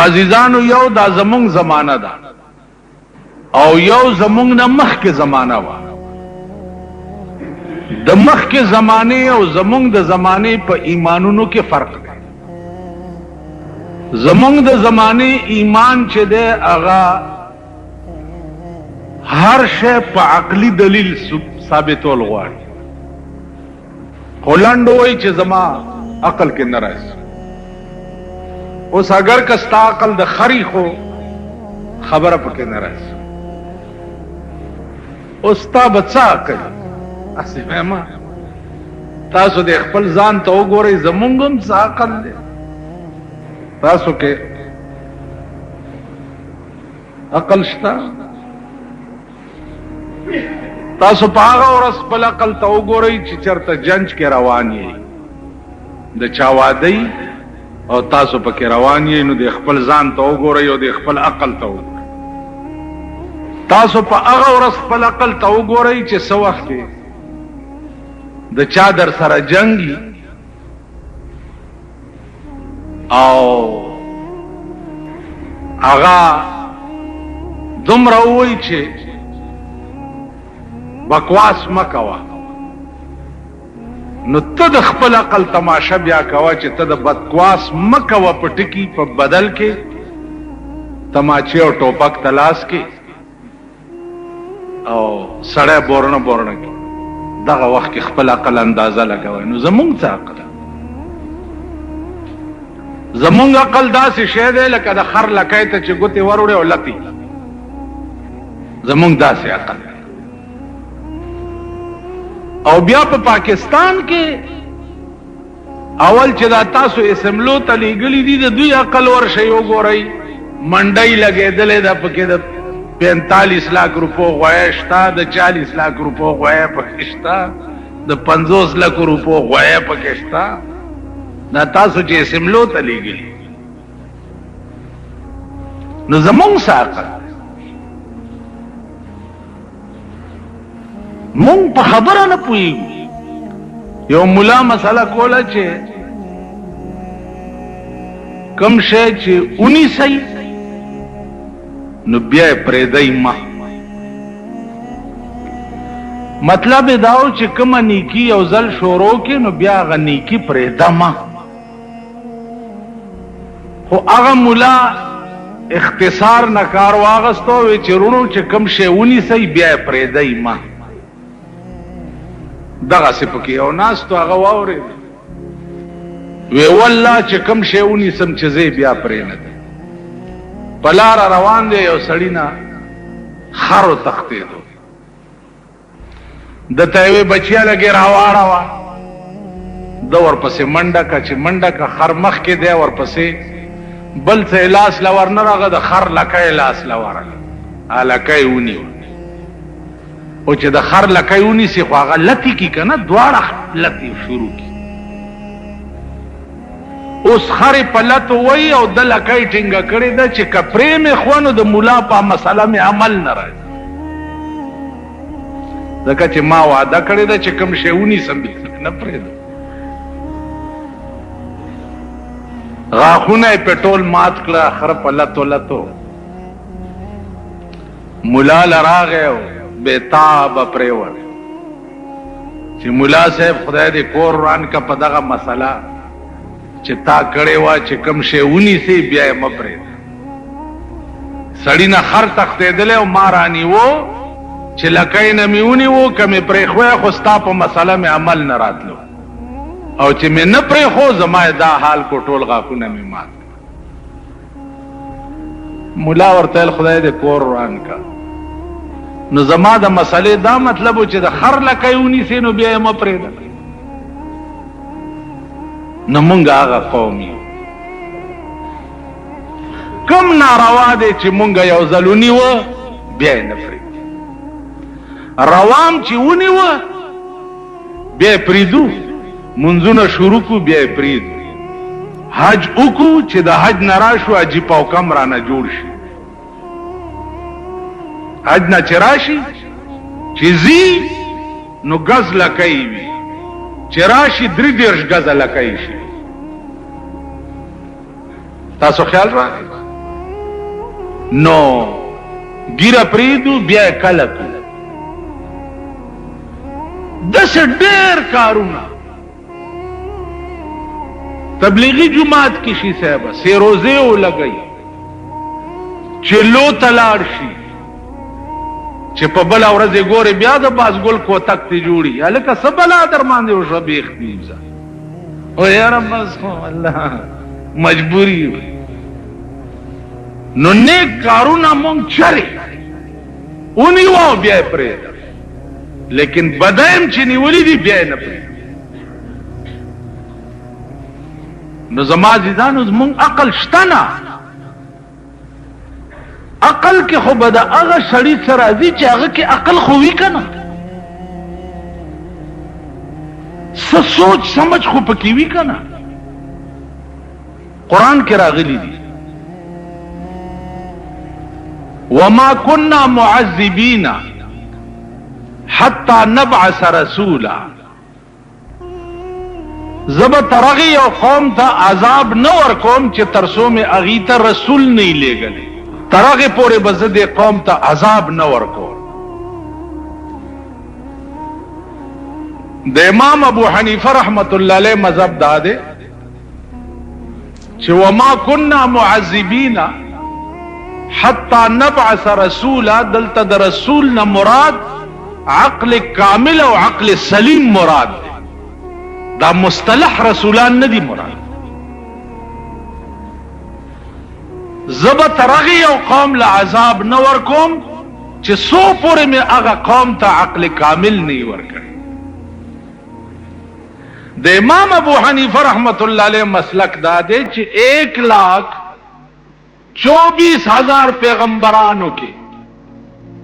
عزیزانو یو دا زمونږ زمانہ ده او یو زمونږ نه مخکې زمانہ وه. د مخکې زمانې او زمونږ د زمانې په ایمانونو کې فرق دی. زمونږ د زمانې ایمان چې دی هغه هر شی په عقلي دلیل ثابتول غواړي. هولنډ وایي چې زما عقل کې نه راځي. اوس اگر کستا عقل د خری خو خبره پکې نه راځي. اوس تا بچا عقل اسی ما تاسو د خپل ځان ته وګورئ، زمونږ هم څه عقل دی تاسو کې عقل شته؟ تاسو په هغه ورځ خپل عقل ته وګورئ چې چېرته جنج کې روان یې د چا واده او تاسو پکې روان یې، نو د خپل ځان ته وګورئ او د خپل عقل ته وګورئ. تاسو په هغه ورځ خپل عقل ته وګورئ چې څه وخت کې د چا در سره جنگي او هغه دومره ووایي چې بکواس مه کوه، نو ته د خپل عقل تماشه بیا کوه چې ته د بکواس مه کوه په ټکي په بدل کې تماچې او ټوپک تلاس کې او سړی بورنه بورنه کې دغه وخت کې خپل عقل اندازه لګوئ. نو زمونږ څه عقل؟ زمونږ عقل داسې شی دی لکه د خر لکۍ ته چې ګوتې وروړې او لپې. زمونږ داسې عقل دی. او بیا په پاکستان کې اول چې دا تاسو اسمبلو ته لیږلي دي د دوی عقل ورشئ وګورئ. منډۍ لګېدلې ده پکې د 45 लाख روپو غویه شته، د 40 लाख روپو غویه پکې شته، د 50 लाख روپو غویه پکې شته. دا تاسو چې اسمبلو ته لیږلي. نو زمونږ څه عقل؟ مونږ په خبره نه پوهېږو. یو ملا مسله کوله چې کم شی چې ونیسئ نو بیا یې پرېږدئ مه. مطلب یې دا و چې کومه نیکي یو ځل شروع کړې نو بیا هغه نیکي پرېږده مه. خو هغه ملا اختصار نه کار واغسته او ویې چې وروڼو چې کوم شی ونیسئ بیا یې پرېږدئ مه. دغسې پکې یو ناست و هغه واورېد وی والله چې کوم شی ونیسم چې زه بیا پرېنږدم. په لاره روان دی، یو سړي نه خر وتښتېدو. دته یې وی بچیا لږې راواړوه. ده ورپسې منډه که چې منډه که خر مخکې دی، ورپسې بل څه یې لاس له ور نه راغله، د خر لکه یې لاس له ورغله. لکه یې ونیوه. او چې د خر لکۍ ونیسي خو هغه لتې کي که نه، دواړه لتې شروع کي. اوس خرې په لتو وایي او د لکۍ ټینګه کړې ده چې که پرې مې خوا نو د ملا په مسله مې عمل نه راځي، ځکه چې ما وعده کړې ده چې کوم شی ونیسم نه پرېږدم. غاښونه یې پې ټول مات کړه، خره په لتو لتو. ملا له راغی او بیتابه پریوړ چې ملا صاحب خدای دې کور وران که په دغه مسله چې تا کړې وه چې کوم شی ونیسې بیا یې مه پرېږده. سړي نه خر تښتېدلی او ما رانیوه چې لکۍ نه مې ونیوه، که مې پرېښوی خو ستا په مسله مې عمل نه راتلو، او چې مې نه پرېښو زما یې دا حال کو ټول غاښونه مې مات. ملا ورته ویل خدای دې کور وران که. نو زما د مسئلې دا مطلب و چې د خر لکۍ ونیسې نو بیا یې مه پرېږده. نو مونږ هغه قوم یو. کم ناروا دی چې مونږ یو ځل ونیوه بیا یې نه پرېږدو. روام چې ونیوه بیا یې پرېږدو، منځونه شروع کړو بیا یې پرېږدو. حج وکړو چې د حج نه راشو حاجي پوکم رانه جوړ شي. حج نه چې راشي چې ځي نو ګز لکۍ وي، چې راشي 33 ګزه لکۍ شي. تاسو خیال راغی؟ نو ګیره پریدو بیا کلکو دس ډیر کارونه تبلیغی جماعت کی شي صاحب سه روزه ولګي چلو تلاړ شي چې په بل ورځ ګوره بیا د بازګل کوتک ته جوړي الکه سبلا در باندې وشو بیخ دیوزا او یار بس الله مجبوری نو نیک کارونه مونږ چره اونې و بیا پرې لیکن بدایم چې نیولې دي بیا نه پرې نو زما عزیزانو مونږ عقل شتنه عقل کې خو بدا هغه سړی سره راځي چې هغه کې عقل خو وی کنه سوچ سمجھ خو پکې وی کنه قرآن کې راغلي دي وما كنا معذبين حتى نبعث رسولا زب ترغی او قوم ته عذاب نه ور کوم چې ترسو می اغي ته رسول نه لېګل ترغه پورې بزد قوم ته عذاب نه ور کوم د امام ابو حنیفه رحمت الله علیه مذهب داده چې وما كنا معذبين حتى نبعث رسولا دلته د رسول نه مراد عقل کامل او عقل سلیم مراد دا مصطلح رسولان نه دی مراد زبط رغی او قوم له عذاب نه ور کوم چې سو پورې می هغه قوم ته عقل کامل نه ور کړی د امام ابو حنیفه رحمت الله علیه مسلک دا دی چې 1,24,000 پیغمبرانو کې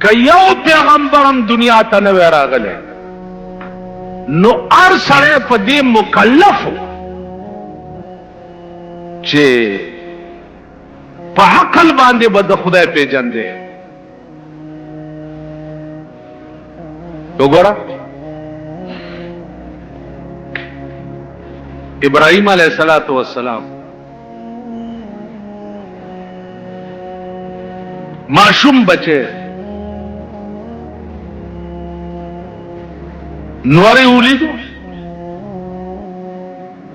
که یو پیغمبرم دنیا ته نه راغلی نو هر سړی په دې مکلف چې په عقل باندې به د خدای پیژندې وګوره ابراهیم علیه السلام معصوم بچه نوری ولیدو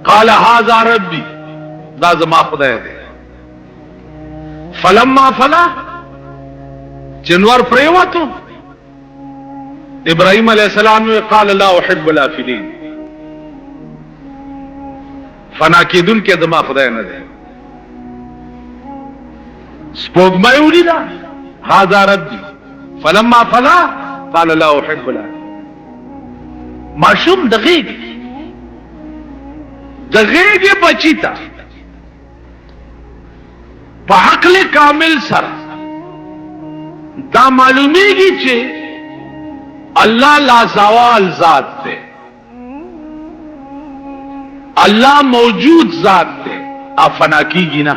قال هذا ربي دا زما خدای دی فلما فلا جنور پریواتو ابراهیم علیہ السلام قال لا احب الافلین فنا کیدون کې زما خدای نه دی سپوږمۍ ولیدا هذا ربي فلما فلا قال لا احب الافلین معصوم دغیگ بچی تا پا عقل کامل سر دا معلومیگی چه اللہ لازوال ذات تے اللہ موجود ذات تے افنا کی گی نا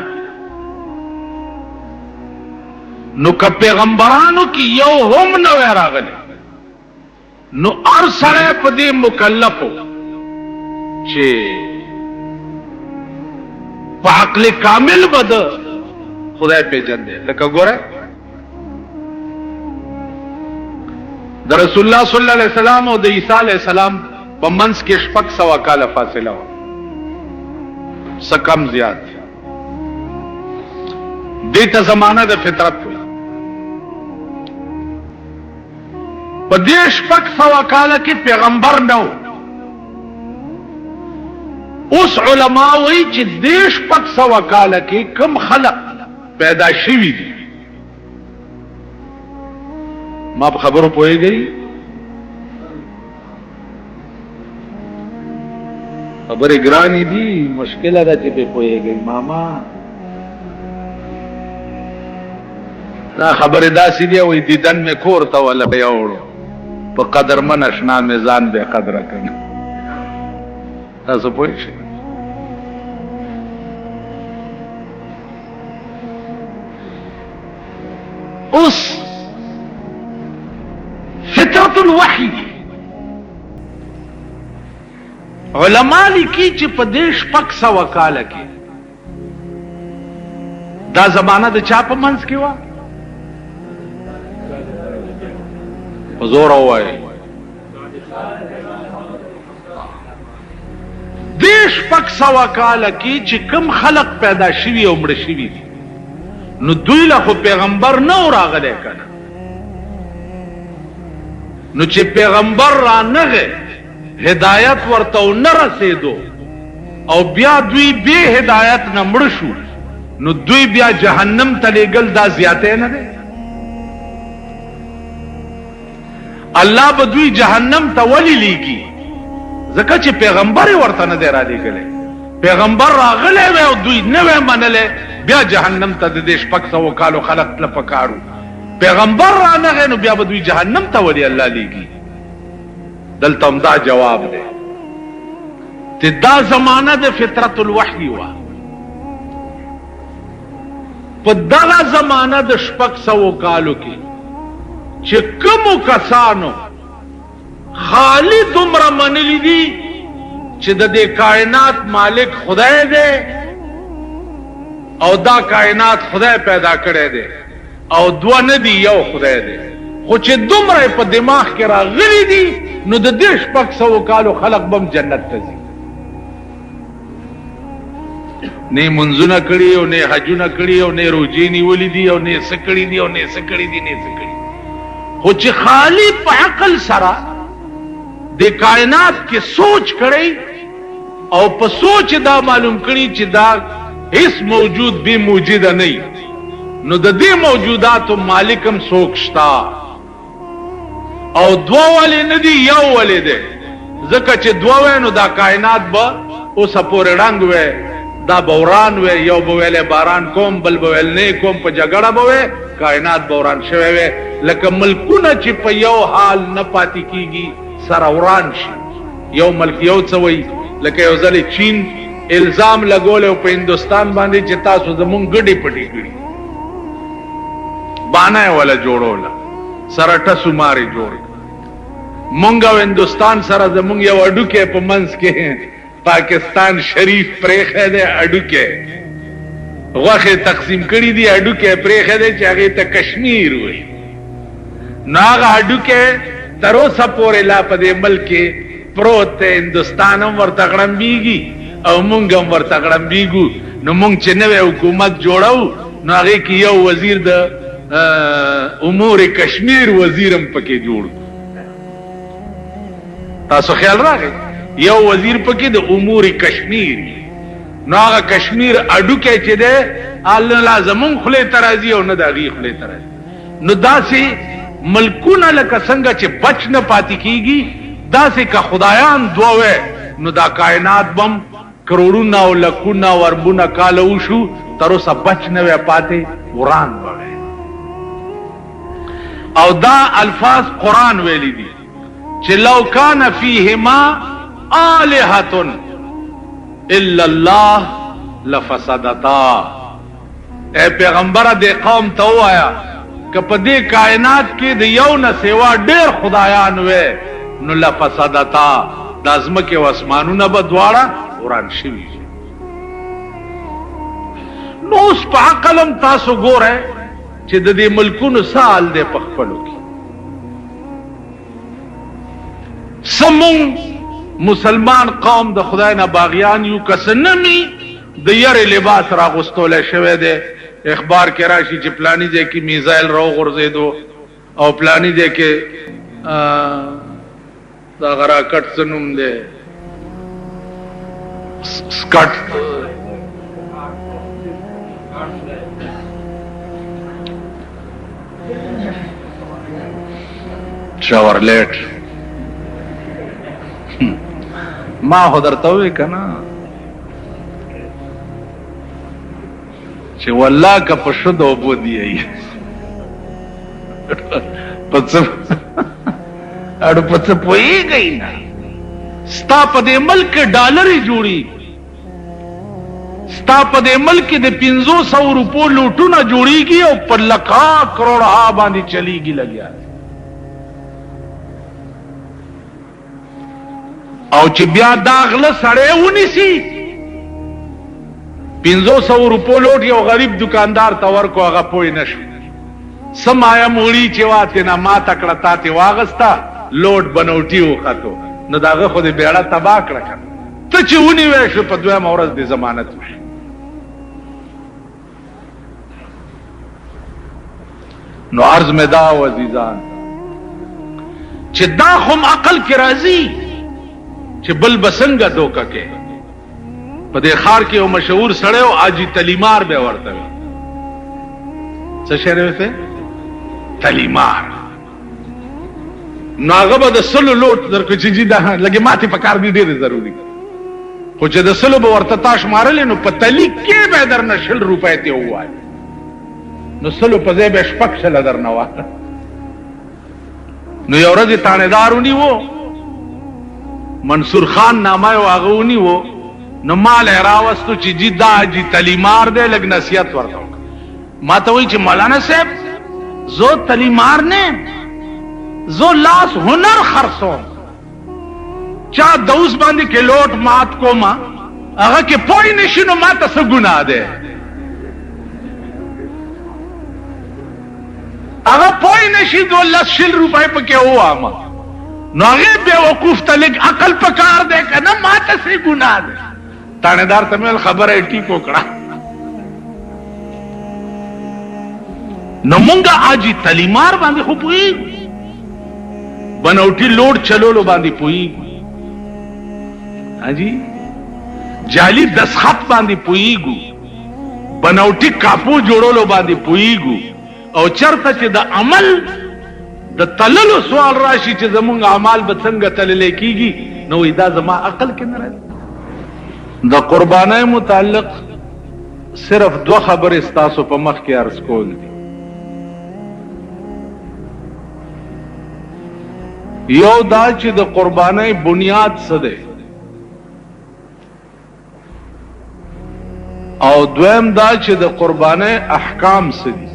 نو که پیغمبرانو کی یو هم نو راغلے نو ار سړی په دې مکلفو چې په عقل کامل بد خدای پیژندې لکه ګوره د رسول الله صلی الله علیه وسلم او د عیسی علیه السلام په منځ کې 600 کاله فاصله و سکم زیات دې ته زمانہ د فطرت په دې 600 کاله کې پیغمبر نو اوس علما وایي چې دې 600 کاله کې کم خلق پیدا شوي دي ما په خبرو پوهیږئ خبرې ګرانې دي مشکله ده چې په پوهیږئ ماما دا خبرې داسې دي وایي دیدن مې کور ته ولا یوړو په قدر من اشنا میزان به قدر کنه تاسو پوه شئ اوس فطرت الوحی علماء لیکي چې په دې 600 کاله کې دا زمانہ د چا په منځ کې و حضور وای دیش پک سوا کال کی چې کم خلق پیدا شوی او مړ شوی دي نو دوی له پیغمبر نه راغلی کنه نو چې پیغمبر را نغه هدایت ورته نه رسیدو او بیا دوی به هدایت نه مړ شو نو دوی بیا جهنم ته لېږل دا زیاته نه ده الله به دوی جهنم ته ولې لیږي ځکه چې پیغمبر ورته نه دی را لېږلی پیغمبر راغلی وی او دوی نه وی منلی بیا جهنم ته د دې شپږ سوو کالو خلق له پکارو پیغمبر را نغی نو بیا به دوی جهنم ته ولې الله لیږي دلته هم دا جواب دی چې دا زمانه د فطرت الوحی وه په دغه زمانه د شپږ سوو کالو کې چې کومو کسانو خالی دومره منلی دي چې د دې کائنات مالک خدای دی او دا کائنات خدای پیدا کړی دی او دوه نه دي یو خدای دی خو چې دومره په دماغ کې راغلي دي نو د دې شپږ سوو کالو خلق بم جنت ته ځي نه منځونه کړي او نه حجونه کړي او نه روزي نیولې دي او نه څه کړي دي او نه څه کړي دي نه څه کړي خو چې خالی په عقل سره د کائنات کې سوچ کړي او په سوچ دا معلوم کړي چې دا هیڅ موجود به موجود نه نو د دې موجوداتو مالکم څوک شتا او دوه ولې نه دي یو ولې دی ځکه چې دوه نو دا کائنات به اوس پورې رنگ وي دا بوران وي یو به ویل باران کوم بل به ویل نه کوم په جګړه به وي کائنات بوران شوی وي لکه ملکونه چې په یو حال نه پاتې کیږي سره وران شي یو ملک یو څه وي لکه یو ځل چین الزام لګول او په هندستان باندې چې تاسو زمونږ ګډي پټي کړی باندې ولا جوړولا سره ټسو ماري جوړ مونږ او هندستان سره زمونږ یو اډو کې په منځ کې پاکستان شریف پرېخه ده اډو کې غوخه تقسیم کړی دی اډو کې پرېخه ده چې هغه ته کشمیر وي ناغه اډو کې تر اوسه پورې لا په دې ملک پروت هندستان هم ورته غړمبيږي او مونږ هم ورته غړمبيږو نو مونږ چې نوې حکومت جوړو نو هغه کې یو وزیر د امور کشمیر وزیرم پکې جوړ تاسو خیال راغی یو وزیر پکې د امور کشمیر نو هغه کشمیر اډو کې چې ده الله لازمون خله ترازی او نه دغه خله ترازی نو داسې ملکونه لکه څنګه چې بچ نه پاتې کیږي داسې که خدایان دوه نو دا کائنات بم کروڑونه او لکونه وربونه کال وشو تر اوسه بچ نه پاتې وران وغه او دا الفاظ قران ویلي دي چې لو کان فیهما آلهة الا الله لفسدتا اے پیغمبر دې قوم ته وایا که په دې کائنات کې د یو نه سیوا ډېر خدایان وې نو لفسدتا د ازمکه او اسمانونه به دواړه وران شي نو اوس په عقلم تاسو ګوره چې د دې ملکونو سال دې په خپلو کې سمون مسلمان قوم د خدای نه باغیان یو کسنمی د یری لباس راغستول شوی دی اخبار کې راشي چې پلانی ځای کې میزایل راو غورځېدو او پلانی ځای کې دا غرا کټ سنوم دی سکټ شاورلیټ ما خو درته وی کنه چې والله که په شد او بودی ای پڅ اړو پڅ پوي گئی نه ستا په دې ملک ډالر جوړي ستا په دې ملک د 500 روپو لوټونه جوړيږي او په لکھا کروڑه باندې چلیږي لګیا او چې بیا داغله سړی ونیسي 500 روپو لوټ یو غریب دکاندار ته ورکو هغه پوی نشو سمایا موړي چې واته نه ما تکړه تاته واغستا لوټ بنوټي وخته نو داغه خو دې بیړه تبا کړه ته چې ونی وې شو په دوه مورز دې ضمانت وشي. نو عرض میں دا و عزیزان چې دا هم عقل کې راځي چې بل بسنګ دوکه کې په دې خار کې یو مشهور سړی او اجي تلیمار به ورته څه شری وته تلیمار ناغه به د سلو لوټ درکو چې جی دا لګي ماته په کار دی ډیر ضروری خو چې د سلو به ورته تاش مارل نو په تلی کې به در نشل روپے ته وای نو سلو په ځای به شپک شل در نه واه نو یو ورځ تانیدارونی وو منصور خان نامه واغونی وو نو مال راوستو چې جی دا جی تلیمار دے لګ نصیحت ورته ما ته وی چې مولانا صاحب زو تلیمار نے زو لاس ہنر خرسو چا دوس باندې کې لوټ مات کو ما هغه کې پوی نشینو ما ته څه ګناه ده هغه پوی نشي دو لشل روپے پکې هوا ما نو هغه به وقوف تلک عقل پکار دے کنه ما ته څه ګناه ده تانیدار تمل خبره ټیکو کړه نو مونږه اجي تلیمار باندې خو پوي بنوټي لوډ چلولو باندې پوي اجي جالي دسخط باندې پويګو بنوټي کاپو جوړولو باندې پويګو او چرته چې د عمل د تللو سوال راشي چې زمونږ اعمال به څنګه تلل کیږي نو دا زما عقل کې نه راځي. د قربانای متعلق صرف دو خبر استاسو په مخ کې عرض کول دي. یو دا چې د قربانای بنیاد څه ده او دویم دا چې د قربانای احکام څه دي.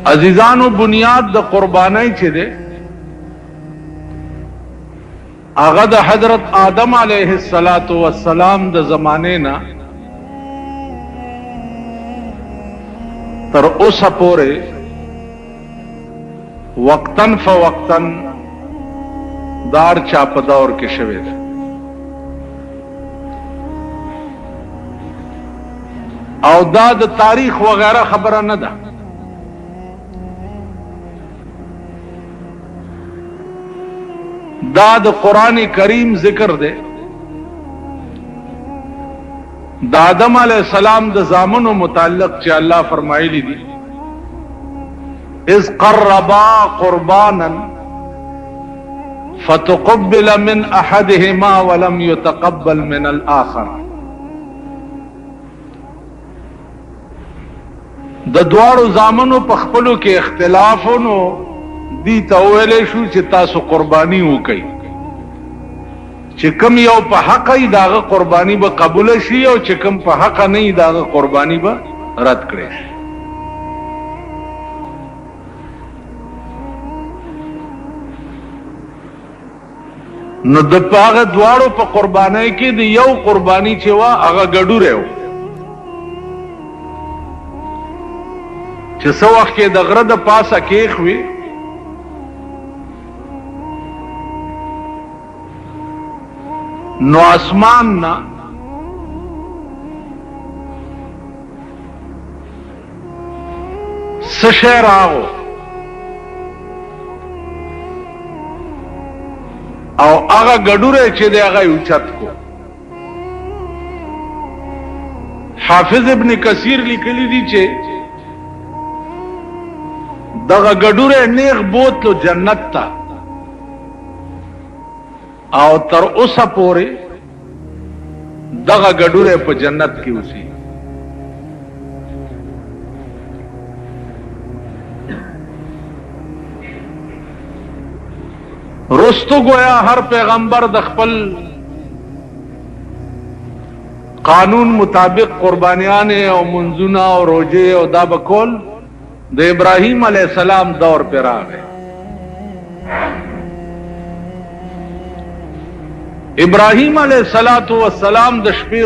عزیزانو بنیاد د قربانای چې ده هغه د حضرت آدم علیه السلام د زمانه نه تر اوسه پورې وقتن فوقتن دار چا په دور کې شوی ده او دا د تاریخ وغیرہ خبره نه ده دا د قرآن کریم ذکر ده د آدم علیہ السلام د زامنو متعلق چې الله فرمایلی دي اذ قربا قربانا فتقبل من احدهما ولم يتقبل من الاخر. د دواړو زامنو په خپلو کې اختلافونو دی ته ویلې شو چې تاسو قرباني وکړئ چې کم یو په حق ای داغه قربانی به قبول شي او چې کم په حق نه ای داغه قربانی به رد کړي شي. نو د پاغه دواړو په قربانای کې د یو قربانی چې وا هغه ګډوره و چې څو وخت کې د غره د پاسه کې خوي نو اسمان نا سشیر آغو او آغا گڑوره چه ده آغا اوچت کو. حافظ ابن کثیر لکلی دی چه دغا گڑوره نیغ بوتلو جنت تا او تر اوسه پورې دغه ګډوره په جنت کې اوسي. رستو گویا هر پیغمبر د خپل قانون مطابق قربانیان او منځونه او روزه او دا بکول د ابراهیم علیه السلام دور پر راغی. ابراهیم علیہ الصلوۃ والسلام د شپې